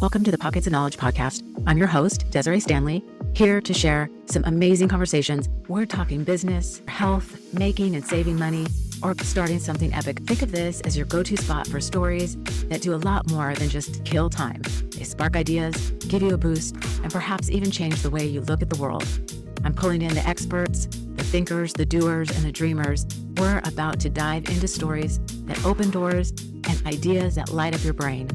Welcome to the Pockets of Knowledge podcast. I'm your host, Desiree Stanley, here to share some amazing conversations. We're talking business, health, making and saving money, or starting something epic. Think of this as your go-to spot for stories that do a lot more than just kill time. They spark ideas, give you a boost, and perhaps even change the way you look at the world. I'm pulling in the experts, the thinkers, the doers, and the dreamers. We're about to dive into stories that open doors and ideas that light up your brain.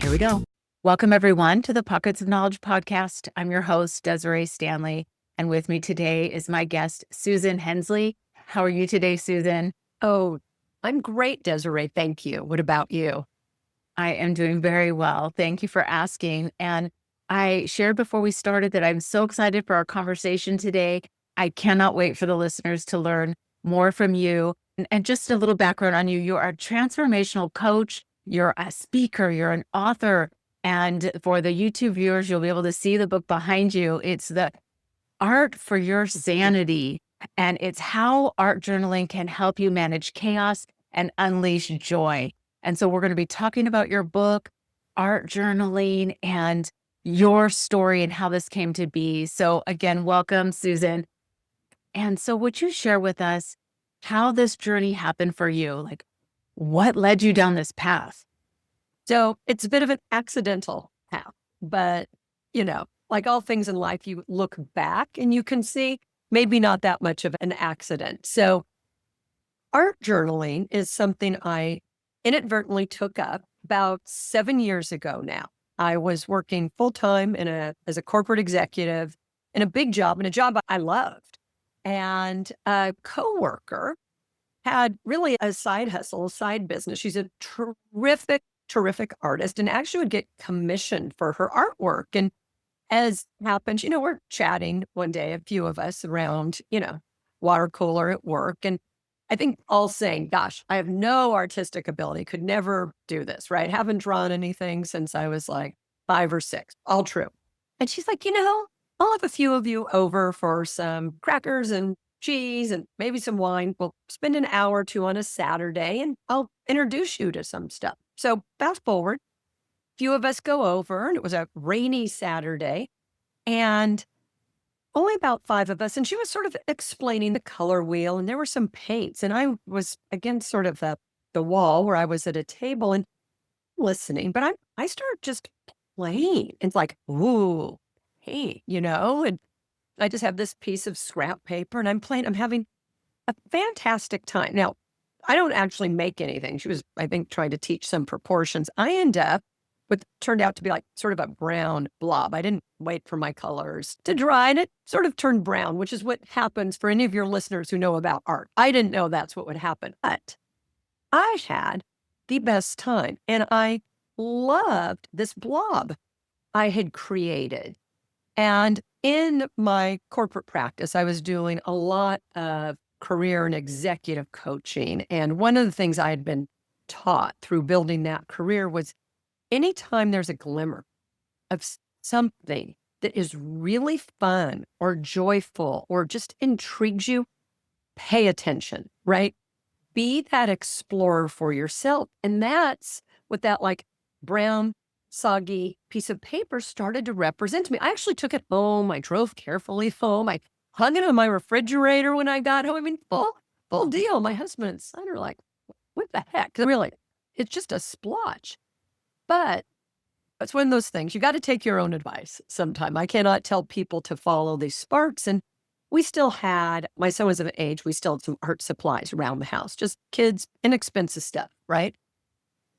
Here we go. Welcome, everyone, to the Pockets of Knowledge podcast. I'm your host, Desiree Stanley, and with me today is my guest, Susan Hensley. How are you today, Susan? Oh, I'm great, Desiree. Thank you. What about you? I am doing very well. Thank you for asking. And I shared before we started that I'm so excited for our conversation today. I cannot wait for the listeners to learn more from you. And just a little background on you. You're a transformational coach. You're a speaker. You're an author. And for the YouTube viewers, you'll be able to see the book behind you. It's the Art for Your Sanity. And it's how art journaling can help you manage chaos and unleash joy. And so we're going to be talking about your book, art journaling, and your story and how this came to be. So again, welcome, Susan. And so would you share with us how this journey happened for you? Like, what led you down this path? So it's a bit of an accidental path, but like all things in life, you look back and you can see maybe not that much of an accident. So art journaling is something I inadvertently took up about 7 years ago now. I was working full-time as a corporate executive in a big job, and a job I loved. And a coworker had really a side hustle, a side business. She's a terrific artist and actually would get commissioned for her artwork. And as happens, we're chatting one day, a few of us around, watercolor at work. And I think all saying, gosh, I have no artistic ability, could never do this, right? Haven't drawn anything since I was like 5 or 6, all true. And she's like, I'll have a few of you over for some crackers and cheese and maybe some wine. We'll spend an hour or two on a Saturday and I'll introduce you to some stuff. So fast forward, a few of us go over and it was a rainy Saturday and only about 5 of us. And she was sort of explaining the color wheel and there were some paints. And I was against sort of the wall where I was at a table and listening, but I start just playing. It's like, ooh, paint, and I just have this piece of scrap paper and I'm playing, I'm having a fantastic time. Now, I don't actually make anything. She was, I think, trying to teach some proportions. I end up with turned out to be like sort of a brown blob. I didn't wait for my colors to dry and it sort of turned brown, which is what happens for any of your listeners who know about art. I didn't know that's what would happen, but I had the best time and I loved this blob I had created. And in my corporate practice, I was doing a lot of career and executive coaching. And one of the things I had been taught through building that career was anytime there's a glimmer of something that is really fun or joyful or just intrigues you, pay attention, right? Be that explorer for yourself. And that's what that like brown, soggy piece of paper started to represent to me. I actually took it home. I drove carefully home. I hung it on my refrigerator when I got home. I mean, full deal. My husband and son are like, what the heck? Really, it's just a splotch. But it's one of those things. You got to take your own advice sometime. I cannot tell people to follow these sparks. And we still had, my son was of age, we still had some art supplies around the house, just kids, inexpensive stuff, right?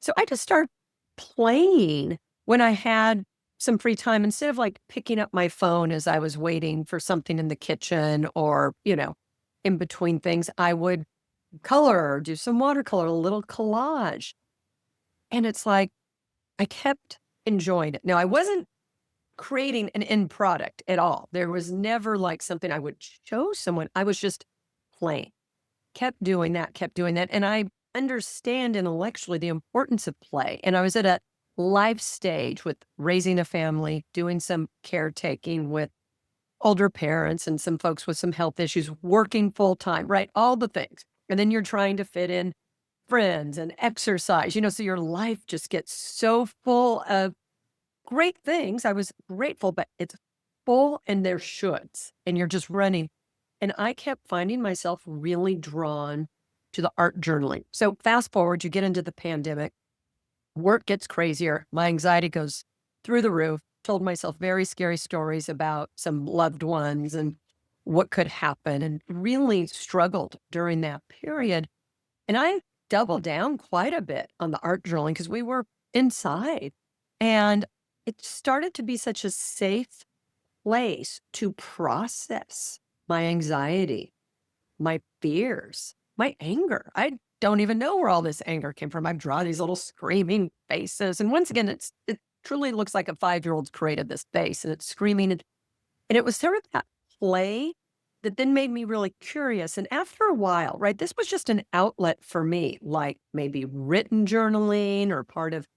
So I just started playing when I had some free time, instead of like picking up my phone as I was waiting for something in the kitchen or, in between things, I would color, do some watercolor, a little collage. And it's like, I kept enjoying it. Now, I wasn't creating an end product at all. There was never like something I would show someone. I was just playing, kept doing that. And I understand intellectually the importance of play. And I was at a life stage with raising a family, doing some caretaking with older parents and some folks with some health issues, working full time, right? All the things. And then you're trying to fit in friends and exercise, so your life just gets so full of great things. I was grateful, but it's full and there's shoulds and you're just running. And I kept finding myself really drawn to the art journaling. So fast forward, you get into the pandemic, work gets crazier. My anxiety goes through the roof. Told myself very scary stories about some loved ones and what could happen, and really struggled during that period. And I doubled down quite a bit on the art journaling because we were inside. And it started to be such a safe place to process my anxiety, my fears, my anger. I don't even know where all this anger came from. I draw these little screaming faces. And once again, it truly looks like a 5-year-old's created this face and it's screaming. And it was sort of that play that then made me really curious. And after a while, right, this was just an outlet for me, like maybe written journaling or part of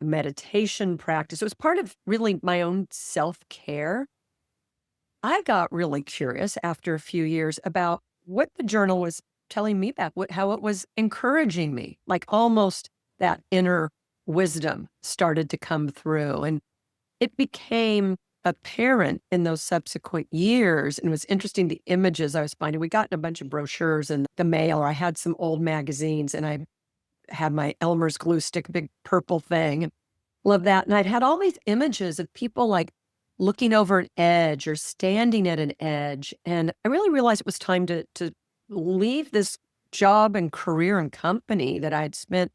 meditation practice. It was part of really my own self-care. I got really curious after a few years about what the journal was telling me back, how it was encouraging me, like almost that inner wisdom started to come through. And it became apparent in those subsequent years. And it was interesting, the images I was finding. We got a bunch of brochures in the mail, or I had some old magazines, and I had my Elmer's glue stick, big purple thing, and love that. And I'd had all these images of people like looking over an edge or standing at an edge. And I really realized it was time to leave this job and career and company that I had spent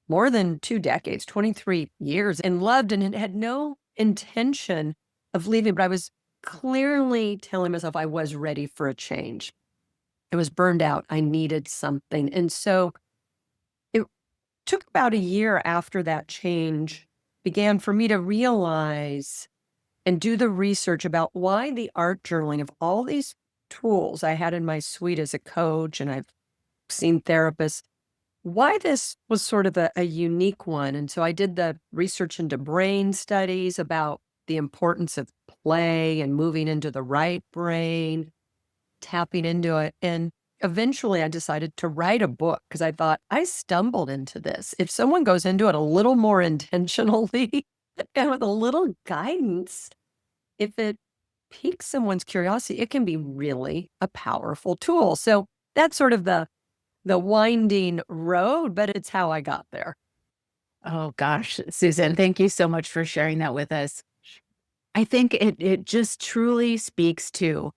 more than 2 decades, 23 years, and loved and had no intention of leaving. But I was clearly telling myself I was ready for a change. I was burned out. I needed something. And so it took about a year after that change began for me to realize and do the research about why the art journaling of all these tools I had in my suite as a coach, and I've seen therapists, why this was sort of a unique one. And so I did the research into brain studies about the importance of play and moving into the right brain, tapping into it. And eventually I decided to write a book because I thought I stumbled into this. If someone goes into it a little more intentionally and with a little guidance, if it piques someone's curiosity, it can be really a powerful tool. So that's sort of the winding road, but it's how I got there. Oh gosh, Susan, thank you so much for sharing that with us. I think it just truly speaks to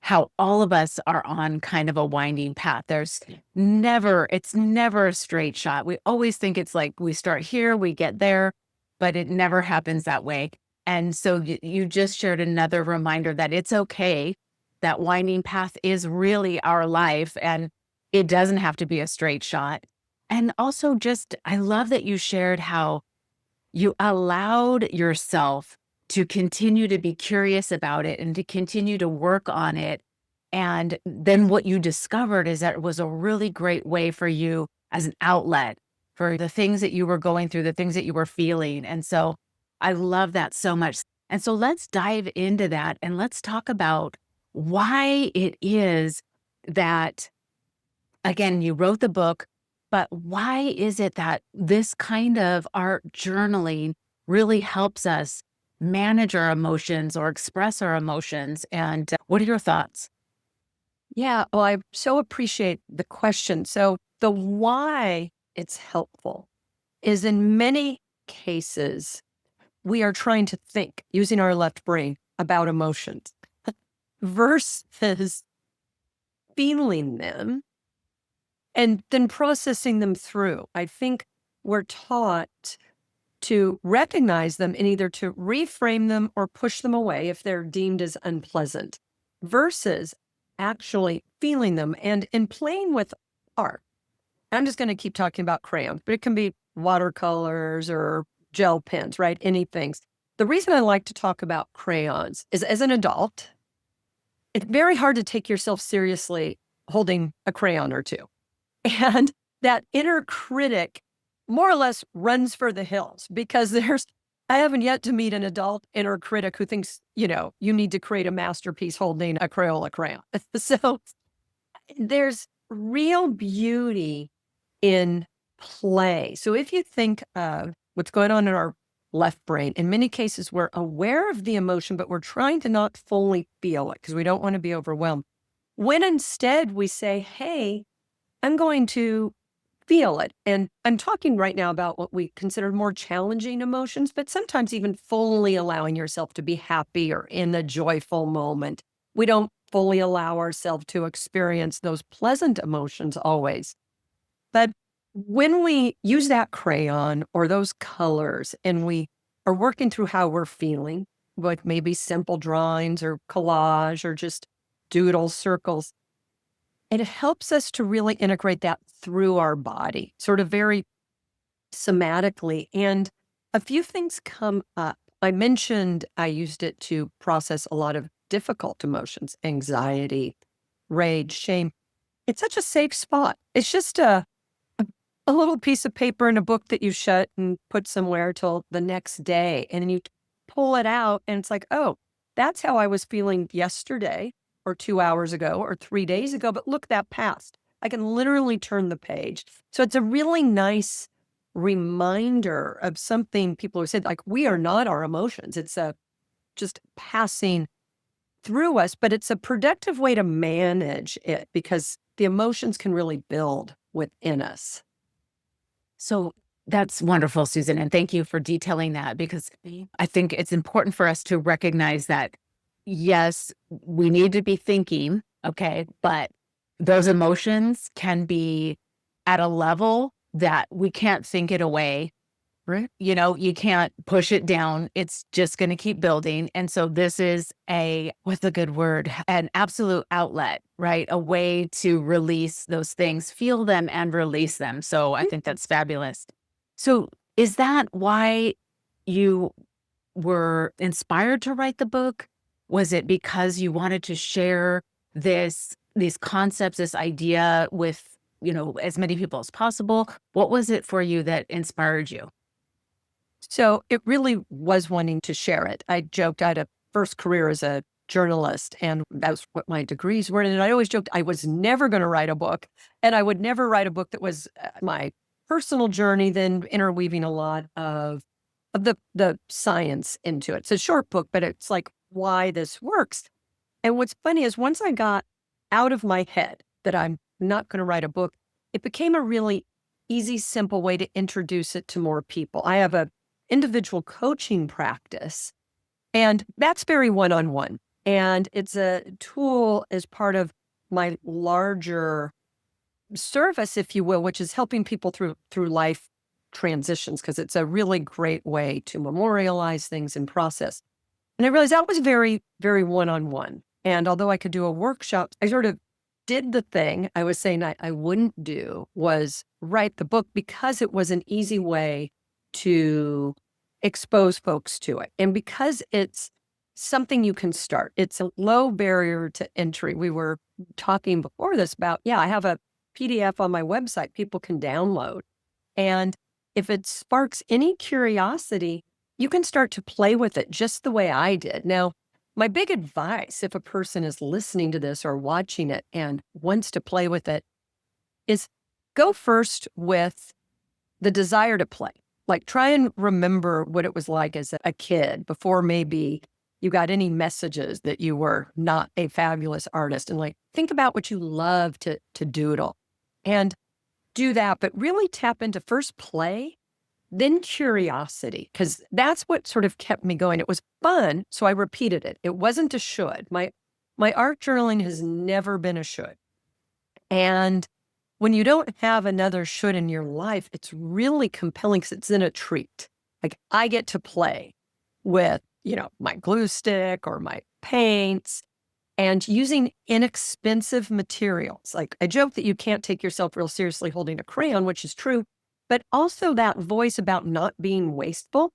how all of us are on kind of a winding path. It's never a straight shot. We always think it's like we start here, we get there, but it never happens that way. And so you just shared another reminder that it's okay. That winding path is really our life, and it doesn't have to be a straight shot. And also just, I love that you shared how you allowed yourself to continue to be curious about it and to continue to work on it. And then what you discovered is that it was a really great way for you as an outlet for the things that you were going through, the things that you were feeling. And so I love that so much. And so let's dive into that and let's talk about why it is that, again, you wrote the book, but why is it that this kind of art journaling really helps us manage our emotions or express our emotions? And what are your thoughts? Yeah, well, I so appreciate the question. So the why it's helpful is in many cases, we are trying to think using our left brain about emotions versus feeling them and then processing them through. I think we're taught to recognize them and either to reframe them or push them away if they're deemed as unpleasant, versus actually feeling them. And in playing with art, I'm just going to keep talking about crayons, but it can be watercolors or gel pens, right? Anything. The reason I like to talk about crayons is, as an adult, it's very hard to take yourself seriously holding a crayon or two. And that inner critic more or less runs for the hills because I haven't yet to meet an adult inner critic who thinks, you need to create a masterpiece holding a Crayola crayon. So there's real beauty in play. So if you think of what's going on in our left brain. In many cases, we're aware of the emotion, but we're trying to not fully feel it because we don't want to be overwhelmed. When instead we say, hey, I'm going to feel it. And I'm talking right now about what we consider more challenging emotions, but sometimes even fully allowing yourself to be happy or in a joyful moment. We don't fully allow ourselves to experience those pleasant emotions always. But when we use that crayon or those colors and we are working through how we're feeling, like maybe simple drawings or collage or just doodle circles, it helps us to really integrate that through our body, sort of very somatically. And a few things come up. I mentioned I used it to process a lot of difficult emotions, anxiety, rage, shame. It's such a safe spot. It's just a little piece of paper in a book that you shut and put somewhere till the next day. And then you pull it out and it's like, oh, that's how I was feeling yesterday or 2 hours ago or 3 days ago. But look, that passed. I can literally turn the page. So it's a really nice reminder of something people have said, like, we are not our emotions. It's just passing through us, but it's a productive way to manage it because the emotions can really build within us. So that's wonderful, Susan. And thank you for detailing that because I think it's important for us to recognize that, yes, we need to be thinking, okay, but those emotions can be at a level that we can't think it away. Right. You can't push it down. It's just going to keep building. And so this is what's a good word? An absolute outlet, right? A way to release those things, feel them and release them. So I think that's fabulous. So is that why you were inspired to write the book? Was it because you wanted to share these concepts, this idea with, as many people as possible? What was it for you that inspired you? So it really was wanting to share it. I joked I had a first career as a journalist, and that's what my degrees were. And I always joked I was never going to write a book, and I would never write a book that was my personal journey, then interweaving a lot of the science into it. It's a short book, but it's like why this works. And what's funny is once I got out of my head that I'm not going to write a book, it became a really easy, simple way to introduce it to more people. I have a individual coaching practice, and that's very one-on-one. And it's a tool as part of my larger service, if you will, which is helping people through life transitions, because it's a really great way to memorialize things and process. And I realized that was very, very one-on-one. And although I could do a workshop, I sort of did the thing I was saying I wouldn't do was write the book because it was an easy way to expose folks to it. And because it's something you can start, it's a low barrier to entry. We were talking before this about, I have a PDF on my website people can download. And if it sparks any curiosity, you can start to play with it just the way I did. Now, my big advice, if a person is listening to this or watching it and wants to play with it, is go first with the desire to play. Like, try and remember what it was like as a kid before maybe you got any messages that you were not a fabulous artist. And like, think about what you love to doodle and do that, but really tap into first play, then curiosity, because that's what sort of kept me going. It was fun, so I repeated it. It wasn't a should. My art journaling has never been a should. And when you don't have another should in your life, it's really compelling because it's in a treat. Like, I get to play with, my glue stick or my paints and using inexpensive materials. Like, I joke that you can't take yourself real seriously holding a crayon, which is true, but also that voice about not being wasteful.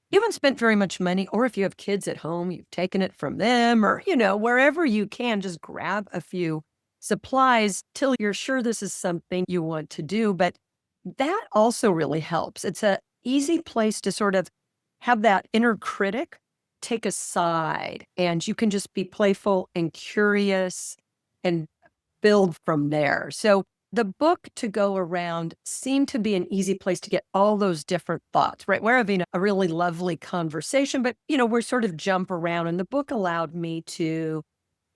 You haven't spent very much money, or if you have kids at home, you've taken it from them, or, wherever you can, just grab a few supplies till you're sure this is something you want to do. But that also really helps. It's a easy place to sort of have that inner critic take a side, and you can just be playful and curious and build from there. So the book to go around seemed to be an easy place to get all those different thoughts, right? We're having a really lovely conversation, but, we're sort of jump around. And the book allowed me to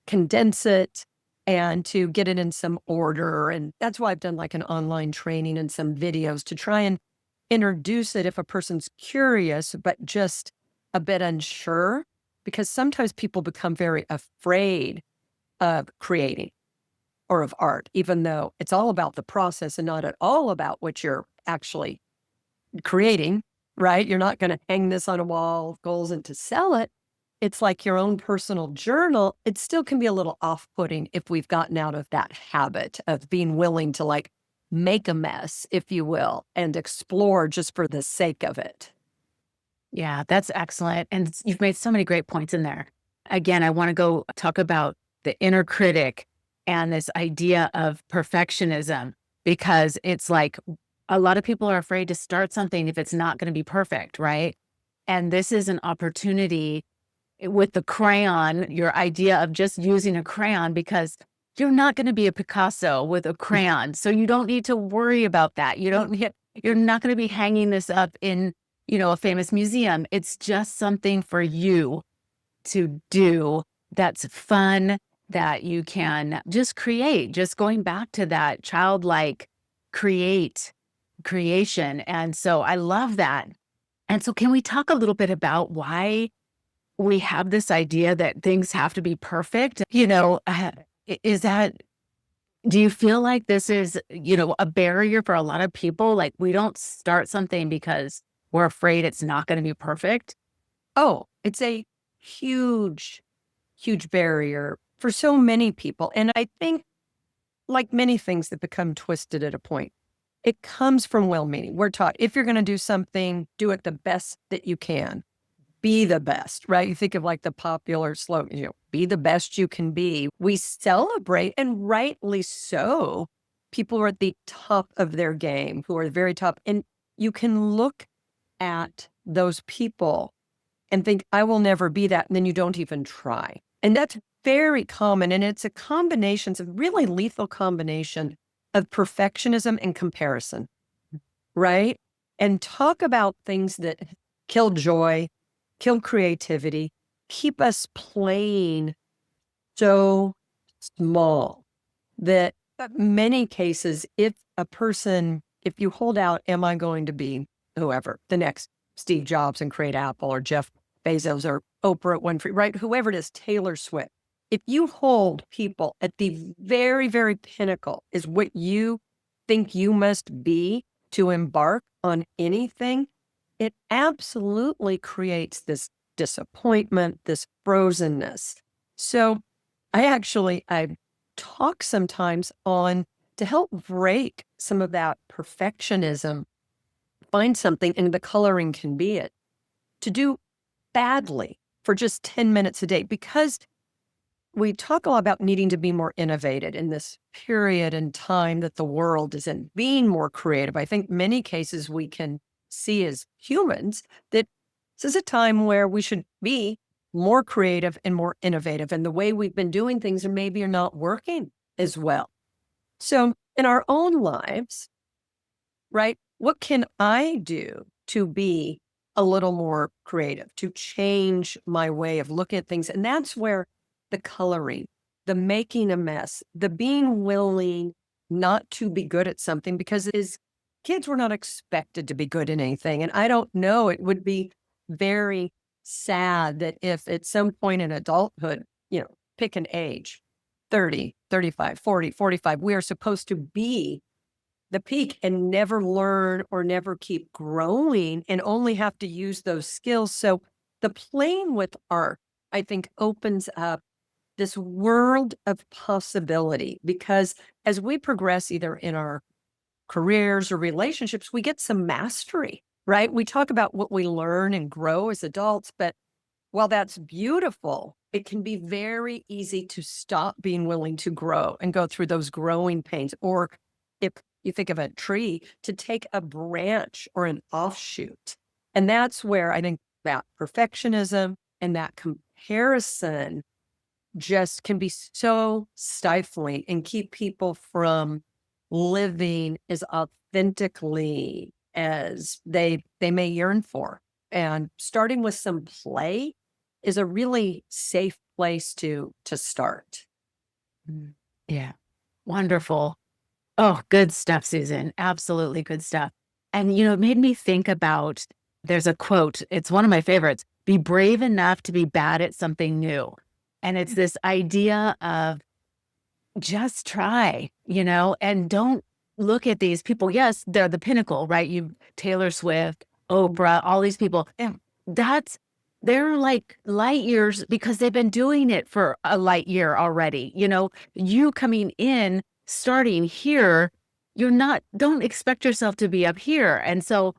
condense it and to get it in some order. And that's why I've done like an online training and some videos to try and introduce it if a person's curious, but just a bit unsure, because sometimes people become very afraid of creating or of art, even though it's all about the process and not at all about what you're actually creating, right? You're not going to hang this on a wall of goals and to sell it. It's like your own personal journal. It still can be a little off-putting if we've gotten out of that habit of being willing to like make a mess, if you will, and explore just for the sake of it. Yeah, that's excellent. And you've made so many great points in there. Again, I want to go talk about the inner critic and this idea of perfectionism, because it's like a lot of people are afraid to start something if it's not going to be perfect, right? And this is an opportunity with the crayon, your idea of just using a crayon, because you're not going to be a Picasso with a crayon. So you don't need to worry about that. You're not going to be hanging this up in, a famous museum. It's just something for you to do that's fun, that you can just create, just going back to that childlike creation. And so I love that. And so can we talk a little bit about why we have this idea that things have to be perfect? Is that, do you feel like this is, a barrier for a lot of people? Like we don't start something because we're afraid it's not going to be perfect? Oh, it's a huge, huge barrier for so many people. And I think, like many things that become twisted at a point, it comes from well-meaning. We're taught if you're going to do something, do it the best that you can. Be the best, right? You think of like the popular slogan, be the best you can be. We celebrate, and rightly so, people who are at the top of their game, who are very top. And you can look at those people and think, I will never be that. And then you don't even try. And that's very common. And it's a combination, it's a really lethal combination of perfectionism and comparison, right? And talk about things that kill joy, kill creativity, keep us playing so small that many cases, if you hold out, am I going to be whoever, the next Steve Jobs and create Apple, or Jeff Bezos or Oprah Winfrey, right? Whoever it is, Taylor Swift. If you hold people at the very, very pinnacle is what you think you must be to embark on anything, it absolutely creates this disappointment, this frozenness. So I talk sometimes on to help break some of that perfectionism, find something, and the coloring can be it, to do badly for just 10 minutes a day, because we talk a lot about needing to be more innovative in this period and time that the world is in, being more creative. I think many cases we can see as humans that this is a time where we should be more creative and more innovative. And the way we've been doing things are maybe are not working as well. So in our own lives, right, what can I do to be a little more creative, to change my way of looking at things? And that's where the coloring, the making a mess, the being willing not to be good at something, because as kids, we're not expected to be good in anything. And I don't know, it would be very sad that if at some point in adulthood, pick an age, 30, 35, 40, 45, we are supposed to be the peak and never learn or never keep growing and only have to use those skills. So the playing with art, I think, opens up this world of possibility, because as we progress either in our careers or relationships, we get some mastery, right? We talk about what we learn and grow as adults, but while that's beautiful, it can be very easy to stop being willing to grow and go through those growing pains. Or if you think of a tree, to take a branch or an offshoot. And that's where I think that perfectionism and that comparison just can be so stifling and keep people from living as authentically as they may yearn for. And starting with some play is a really safe place to start. Mm. Yeah. Wonderful. Oh, good stuff, Susan. Absolutely good stuff. And, it made me think about there's a quote, it's one of my favorites: be brave enough to be bad at something new. And it's this idea of just try, and don't look at these people. Yes, they're the pinnacle, right? You, Taylor Swift, Oprah, all these people. And that's, they're like light years because they've been doing it for a light year already. You coming in, starting here, you're not, don't expect yourself to be up here. And so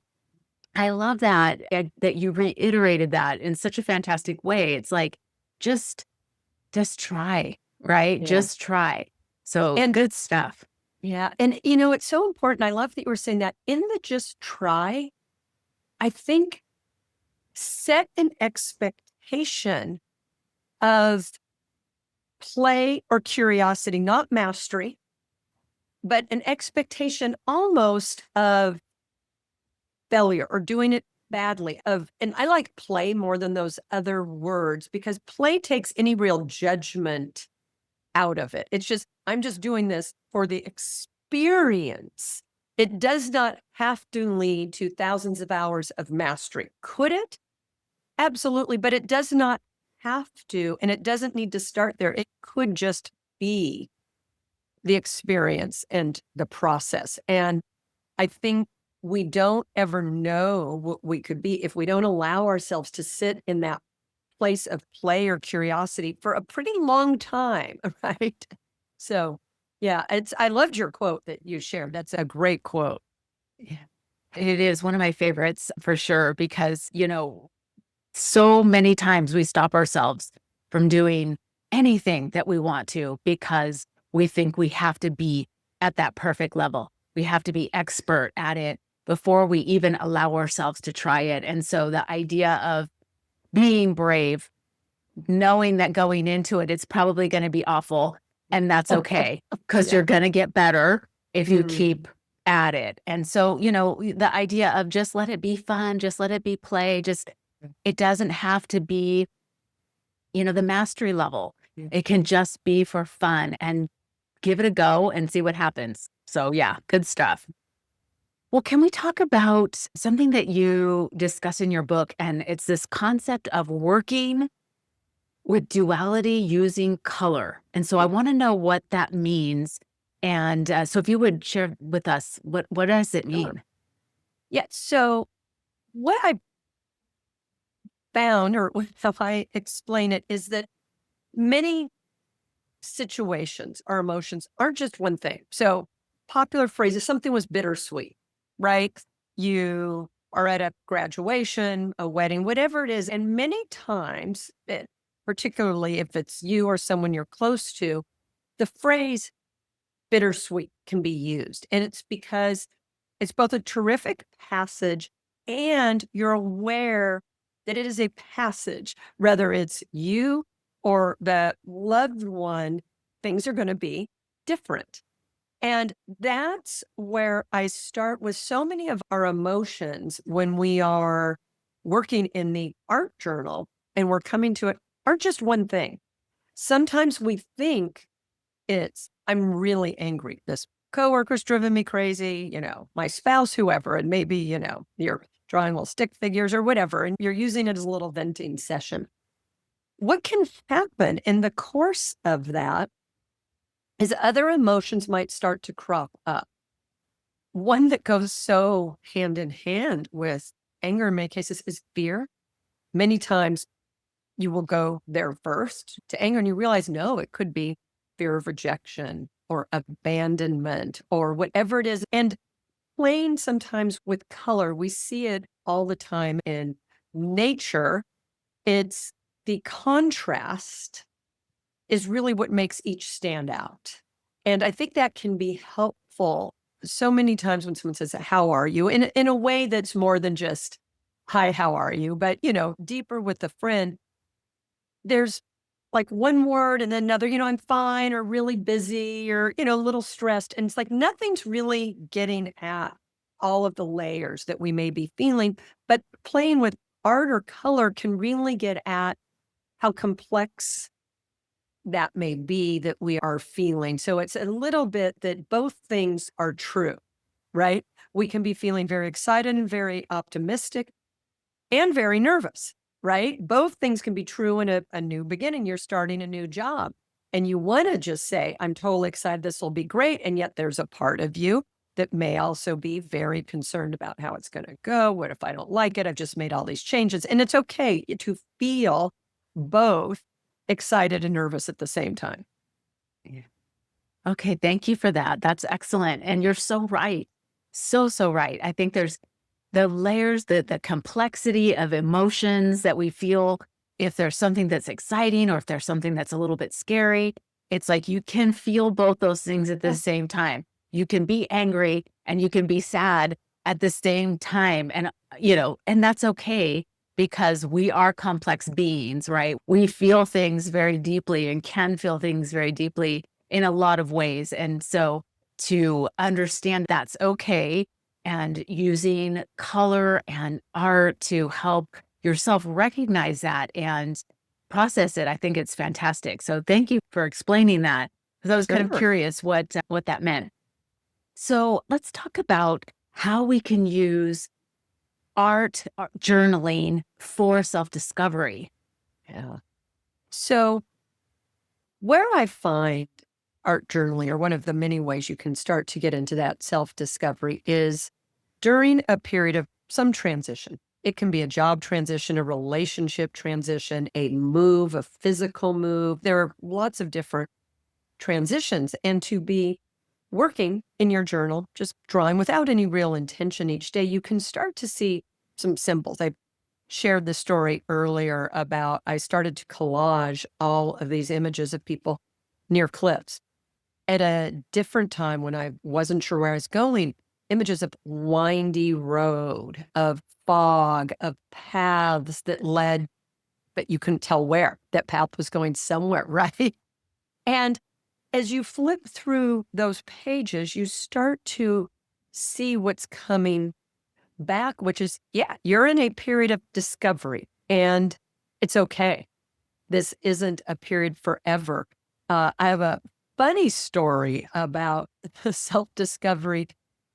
I love that you reiterated that in such a fantastic way. It's like, just just try, right? Yeah. Just try. So And good stuff. yeah. And, it's so important. I love that you were saying that in the just try, I think set an expectation of play or curiosity, not mastery, but an expectation almost of failure or doing it badly and I like play more than those other words because play takes any real judgment out of it. It's just, I'm just doing this for the experience. It does not have to lead to thousands of hours of mastery. Could it? Absolutely. But it does not have to, and it doesn't need to start there. It could just be the experience and the process. And I think we don't ever know what we could be if we don't allow ourselves to sit in that place of play or curiosity for a pretty long time, right? So, yeah, I loved your quote that you shared. That's a great quote. Yeah. It is one of my favorites for sure because, so many times we stop ourselves from doing anything that we want to because we think we have to be at that perfect level. We have to be expert at it before we even allow ourselves to try it. And so the idea of being brave, knowing that going into it, it's probably going to be awful. And that's okay because Yeah. you're going to get better if you Mm. keep at it. And so, the idea of just let it be fun, just let it be play, just it doesn't have to be, the mastery level. It can just be for fun and give it a go and see what happens. So, yeah, good stuff. Well, can we talk about something that you discuss in your book? And it's this concept of working with duality using color. And so I want to know what that means. And so if you would share with us, what does it Sure. mean? Yeah. So, what I found, or how I explain it, is that many situations or emotions aren't just one thing. So, popular phrases, something was bittersweet, right? You are at a graduation, a wedding, whatever it is. And many times, particularly if it's you or someone you're close to, the phrase bittersweet can be used. And it's because it's both a terrific passage and you're aware that it is a passage, whether it's you or the loved one, things are going to be different. And that's where I start with so many of our emotions when we are working in the art journal and we're coming to it are just one thing. Sometimes we think I'm really angry. This coworker's driven me crazy, my spouse, whoever, and maybe, you're drawing little stick figures or whatever, and you're using it as a little venting session. What can happen in the course of that is other emotions might start to crop up. One that goes so hand in hand with anger in many cases is fear. Many times you will go there first to anger and you realize, no, it could be fear of rejection or abandonment or whatever it is. And playing sometimes with color, we see it all the time in nature. It's the contrast is really what makes each stand out. And I think that can be helpful so many times when someone says, how are you? In a way that's more than just, hi, how are you? But, deeper with a friend, there's like one word and then another, I'm fine or really busy or, a little stressed. And it's like nothing's really getting at all of the layers that we may be feeling. But playing with art or color can really get at how complex that may be that we are feeling. So it's a little bit that both things are true, right? We can be feeling very excited and very optimistic and very nervous, right? Both things can be true in a new beginning. You're starting a new job and you want to just say, I'm totally excited, this will be great. And yet there's a part of you that may also be very concerned about how it's going to go. What if I don't like it? I've just made all these changes. And it's okay to feel both excited and nervous at the same time. Yeah. Okay, thank you for that. That's excellent. And you're so right. So right. I think there's the layers, the complexity of emotions that we feel if there's something that's exciting or if there's something that's a little bit scary. It's like you can feel both those things at the Yeah. same time. You can be angry and you can be sad at the same time. And, and that's okay because we are complex beings, right? We feel things very deeply and can feel things very deeply in a lot of ways. And so to understand that's okay and using color and art to help yourself recognize that and process it, I think it's fantastic. So thank you for explaining that because I was kind of Sure. curious what that meant. So let's talk about how we can use journaling for self-discovery. Yeah. So where I find art journaling, or one of the many ways you can start to get into that self-discovery, is during a period of some transition. It can be a job transition, a relationship transition, a move, a physical move. There are lots of different transitions. And to be working in your journal, just drawing without any real intention each day, you can start to see some symbols. I shared the story earlier about I started to collage all of these images of people near cliffs at a different time when I wasn't sure where I was going. Images of windy road, of fog, of paths that led, but you couldn't tell where that path was going somewhere, right? And as you flip through those pages, you start to see what's coming back, which is, yeah, you're in a period of discovery and it's okay. This isn't a period forever. I have a funny story about self-discovery.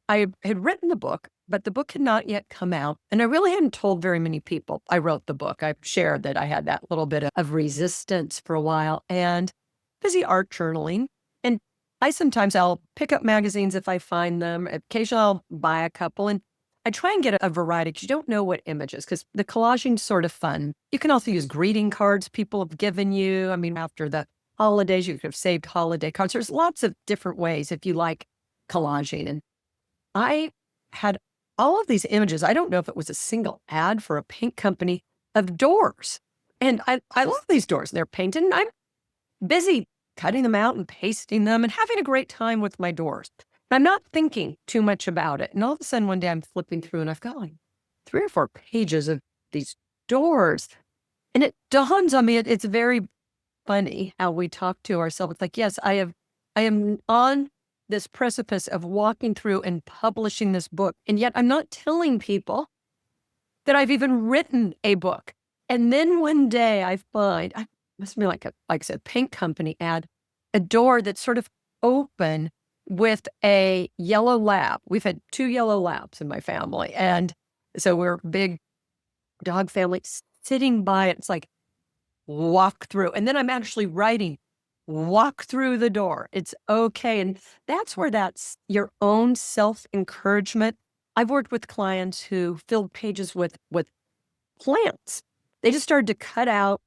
I had written the book, but the book had not yet come out. And I really hadn't told very many people I wrote the book. I shared that I had that little bit of resistance for a while and busy art journaling. And I'll pick up magazines if I find them. Occasionally I'll buy a couple and I try and get a variety because you don't know what images, because the collaging's sort of fun. You can also use greeting cards people have given you. I mean, after the holidays, you could have saved holiday cards. There's lots of different ways if you like collaging. And I had all of these images. I don't know if it was a single ad for a paint company of doors. And I love these doors. They're painted and I'm busy cutting them out and pasting them and having a great time with my doors. I'm not thinking too much about it. And all of a sudden one day I'm flipping through and I've got like 3 or 4 pages of these doors. And it dawns on me, it's very funny how we talk to ourselves. It's like, yes, I am on this precipice of walking through and publishing this book. And yet I'm not telling people that I've even written a book. And then one day I find, I must be like I said, paint company ad, a door that's sort of open with a yellow lab. We've had 2 yellow labs in my family. And so we're a big dog family sitting by it. It's like, walk through. And then I'm actually writing, walk through the door. It's okay. And that's where that's your own self-encouragement. I've worked with clients who filled pages with plants. They just started to cut out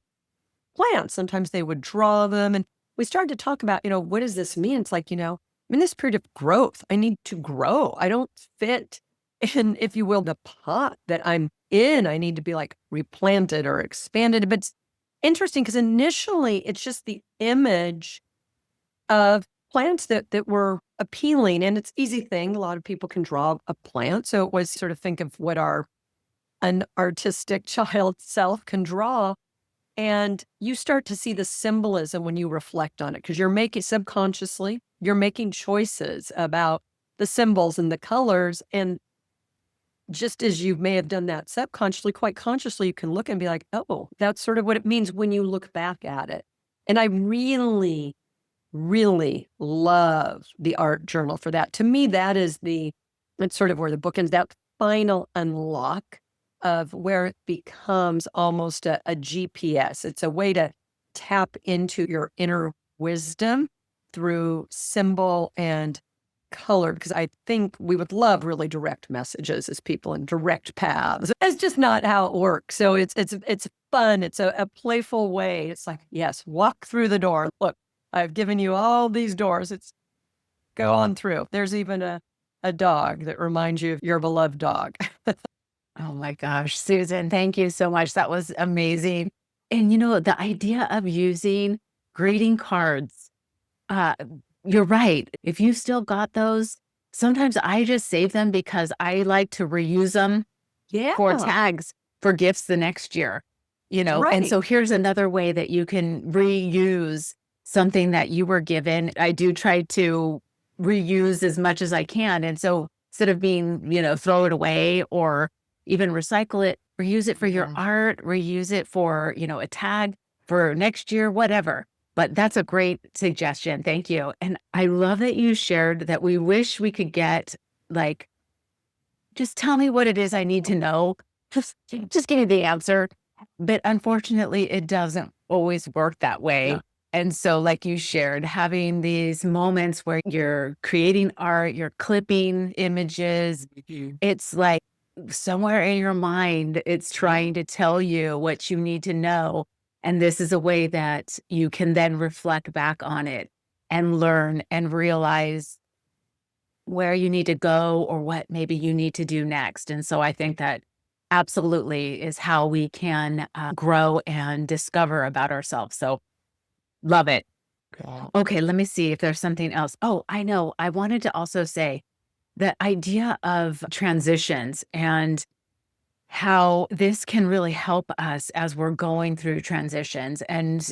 plants. Sometimes they would draw them. And we started to talk about, what does this mean? It's like, I'm in this period of growth. I need to grow. I don't fit in, if you will, the pot that I'm in. I need to be like replanted or expanded. But it's interesting because initially it's just the image of plants that were appealing. And it's easy thing. A lot of people can draw a plant. So it was sort of think of what an artistic child self can draw. And you start to see the symbolism when you reflect on it, because you're making subconsciously, you're making choices about the symbols and the colors. And just as you may have done that subconsciously, quite consciously, you can look and be like, oh, that's sort of what it means when you look back at it. And I really, really love the art journal for that. To me, it's sort of where the book ends, that final unlock of where it becomes almost a GPS. It's a way to tap into your inner wisdom through symbol and color, because I think we would love really direct messages as people in direct paths. It's just not how it works. So it's fun. It's a playful way. It's like, yes, walk through the door. Look, I've given you all these doors. It's go on through. There's even a dog that reminds you of your beloved dog. Oh my gosh, Susan, thank you so much. That was amazing. And the idea of using greeting cards, uh, you're right. If you still got those, sometimes I just save them because I like to reuse them for Yeah, tags for gifts the next year, And right. so here's another way that you can reuse something that you were given. I do try to reuse as much as I can. And so instead of being, throw it away or even recycle it, reuse it for your Yeah. art, reuse it for, a tag for next year, whatever. But that's a great suggestion. Thank you. And I love that you shared that we wish we could get like, just tell me what it is I need to know. Just give me the answer. But unfortunately, it doesn't always work that No. way. And so, like you shared, having these moments where you're creating art, you're clipping images, it's like somewhere in your mind, it's trying to tell you what you need to know. And this is a way that you can then reflect back on it and learn and realize where you need to go or what maybe you need to do next. And so I think that absolutely is how we can grow and discover about ourselves. So love it. Yeah. Okay, let me see if there's something else. Oh, I know. I wanted to also say the idea of transitions and how this can really help us as we're going through transitions. And,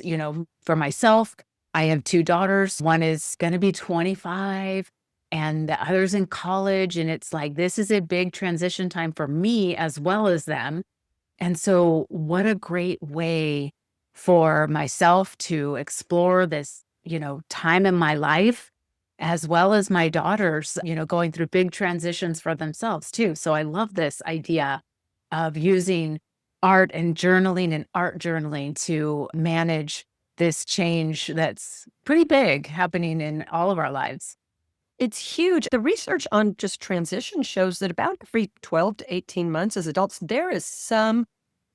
for myself, I have two daughters. One is going to be 25 and the other's in college. And it's like, this is a big transition time for me as well as them. And so, what a great way for myself to explore this, time in my life, as well as my daughters, going through big transitions for themselves too. So, I love this idea of using art journaling to manage this change that's pretty big happening in all of our lives. It's huge. The research on just transition shows that about every 12 to 18 months as adults, there is some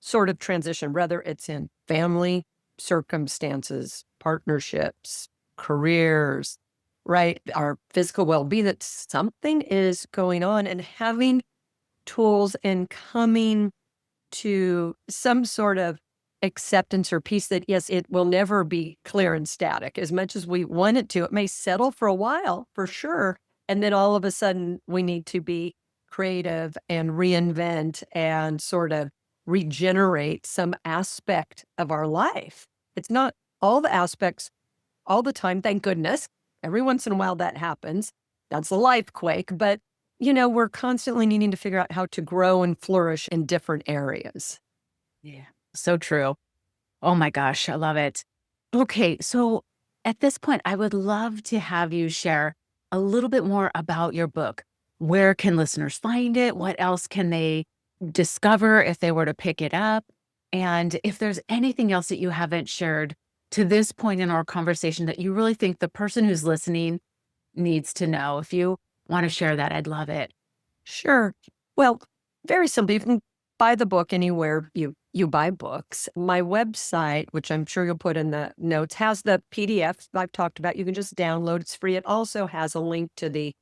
sort of transition, whether it's in family, circumstances, partnerships, careers, right? Our physical well being, that something is going on, and having tools and coming to some sort of acceptance or peace that, yes, it will never be clear and static as much as we want it to. It may settle for a while, for sure. And then all of a sudden, we need to be creative and reinvent and sort of regenerate some aspect of our life. It's not all the aspects all the time, thank goodness. Every once in a while that happens. That's a life quake. But, we're constantly needing to figure out how to grow and flourish in different areas. Yeah. So true. Oh my gosh, I love it. Okay, so at this point, I would love to have you share a little bit more about your book. Where can listeners find it? What else can they discover if they were to pick it up? And if there's anything else that you haven't shared to this point in our conversation that you really think the person who's listening needs to know, if you want to share that, I'd love it. Sure. Well, very simple. You can buy the book anywhere you buy books. My website, which I'm sure you'll put in the notes, has the PDF I've talked about. You can just download. It's free. It also has a link to the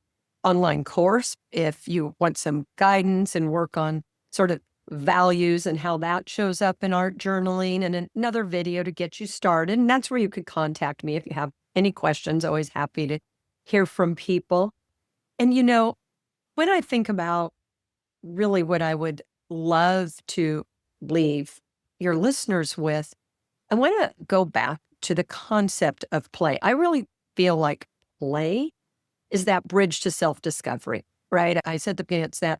online course if you want some guidance and work on sort of values and how that shows up in art journaling, and another video to get you started. And that's where you could contact me if you have any questions. Always happy to hear from people. And when I think about really what I would love to leave your listeners with, I want to go back to the concept of play. I really feel like play is that bridge to self-discovery, right? I said at the beginning, it's that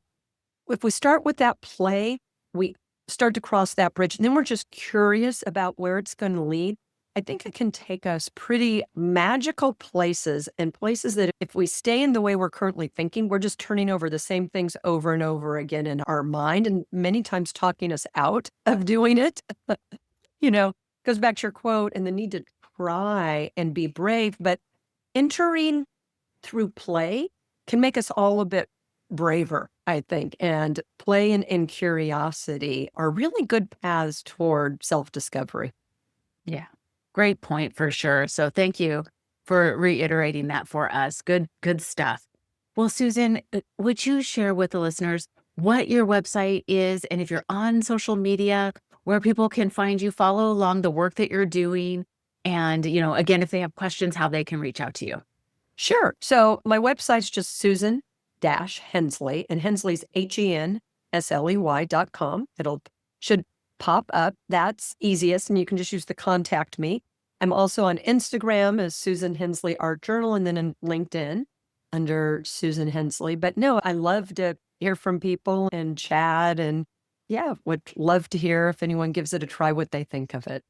if we start with that play, we start to cross that bridge, and then we're just curious about where it's going to lead. I think it can take us pretty magical places, and places that if we stay in the way we're currently thinking, we're just turning over the same things over and over again in our mind, and many times talking us out of doing it. Goes back to your quote and the need to try and be brave, but entering through play can make us all a bit braver, I think. And play and curiosity are really good paths toward self-discovery. Yeah. Great point for sure. So thank you for reiterating that for us. Good stuff. Well, Susan, would you share with the listeners what your website is and if you're on social media, where people can find you, follow along the work that you're doing, and, again, if they have questions, how they can reach out to you? Sure. So my website's just Susan-Hensley, and Hensley's HENSLEY.com. Should pop up. That's easiest, and you can just use the contact me. I'm also on Instagram as Susan Hensley Art Journal, and then in LinkedIn under Susan Hensley. But no, I love to hear from people and chat, and yeah, would love to hear if anyone gives it a try, what they think of it.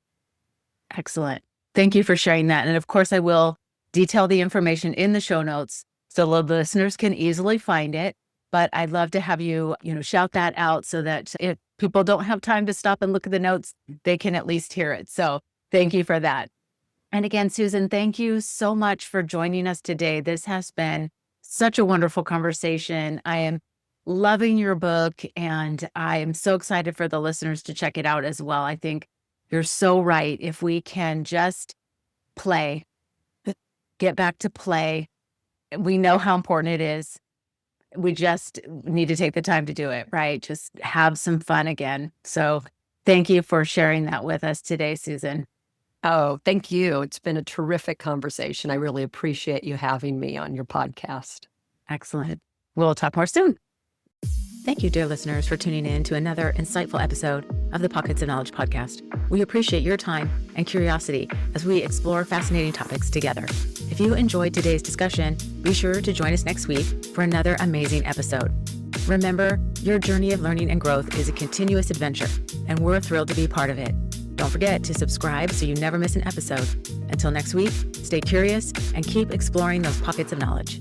Excellent. Thank you for sharing that. And of course, I will detail the information in the show notes so the listeners can easily find it. But I'd love to have you, shout that out so that if people don't have time to stop and look at the notes, they can at least hear it. So thank you for that. And again, Susan, thank you so much for joining us today. This has been such a wonderful conversation. I am loving your book, and I am so excited for the listeners to check it out as well. I think you're so right. If we can just play, get back to play, we know how important it is. We just need to take the time to do it, right? Just have some fun again. So thank you for sharing that with us today, Susan. Oh, thank you. It's been a terrific conversation. I really appreciate you having me on your podcast. Excellent. We'll talk more soon. Thank you, dear listeners, for tuning in to another insightful episode of the Pockets of Knowledge podcast. We appreciate your time and curiosity as we explore fascinating topics together. If you enjoyed today's discussion, be sure to join us next week for another amazing episode. Remember, your journey of learning and growth is a continuous adventure, and we're thrilled to be part of it. Don't forget to subscribe so you never miss an episode. Until next week, stay curious and keep exploring those pockets of knowledge.